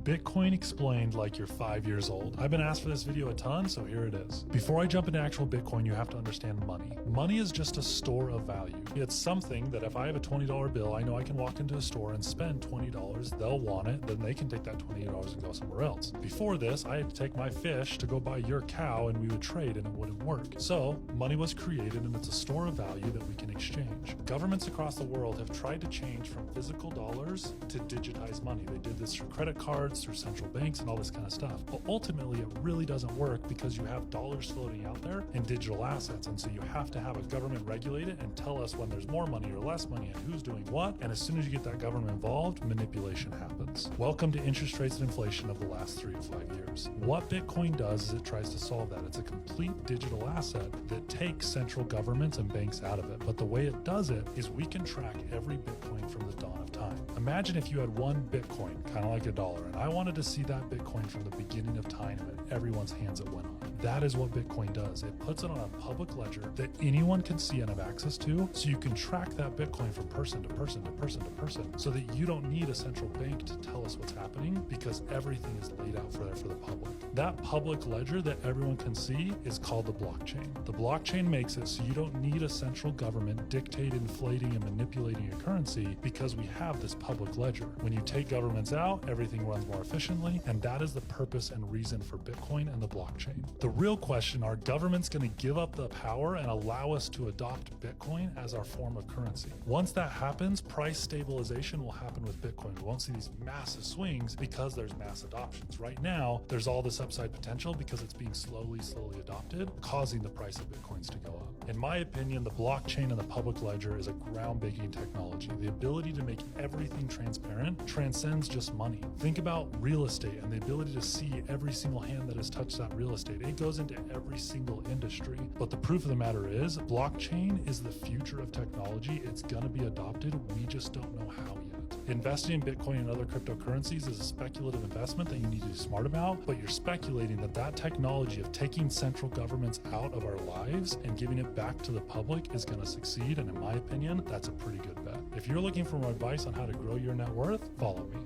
Bitcoin explained like you're 5 years old. I've been asked for this video a ton, so here it is. Before I jump into actual Bitcoin, you have to understand money. Money is just a store of value. It's something that if I have a $20 bill, I know I can walk into a store and spend $20. They'll want it, then they can take that $20 and go somewhere else. Before this, I had to take my fish to go buy your cow and we would trade and it wouldn't work. So money was created and it's a store of value that we can exchange. Governments across the world have tried to change from physical dollars to digitized money. They did this through credit cards, through central banks, and all this kind of stuff. But ultimately, it really doesn't work because you have dollars floating out there and digital assets. And so you have to have a government regulate it and tell us when there's more money or less money and who's doing what. And as soon as you get that government involved, manipulation happens. Welcome to interest rates and inflation of the last 3 to 5 years. What Bitcoin does is it tries to solve that. It's a complete digital asset that takes central governments and banks out of it. But the way it does it is we can track every Bitcoin from the dawn of time. Imagine if you had one Bitcoin, kind of like a dollar, and I wanted to see that Bitcoin from the beginning of time and everyone's hands it went on. That is what Bitcoin does. It puts it on a public ledger that anyone can see and have access to, so you can track that Bitcoin from person to person to person to person, so that you don't need a central bank to tell us what's happening because everything is laid out for the public. That public ledger that everyone can see is called the blockchain. The blockchain makes it so you don't need a central government dictating, inflating, and manipulating your currency because we have this public ledger. When you take governments out, everything runs more efficiently, and that is the purpose and reason for Bitcoin and the blockchain. The real question, are governments going to give up the power and allow us to adopt Bitcoin as our form of currency? Once that happens, price stabilization will happen with Bitcoin. We won't see these massive swings because there's mass adoptions. Right now, there's all this upside potential because it's being slowly adopted, causing the price of Bitcoins to go up. In my opinion, the blockchain and the public ledger is a groundbreaking technology. The ability to make everything transparent transcends just money. Think about real estate and the ability to see every single hand that has touched that real estate. It goes into every single industry. But the proof of the matter is, blockchain is the future of technology. It's going to be adopted. We just don't know how yet. Investing in Bitcoin and other cryptocurrencies is a speculative investment that you need to be smart about, but you're speculating that that technology of taking central governments out of our lives and giving it back to the public is going to succeed. And in my opinion, that's a pretty good bet. If you're looking for more advice on how to grow your net worth, follow me.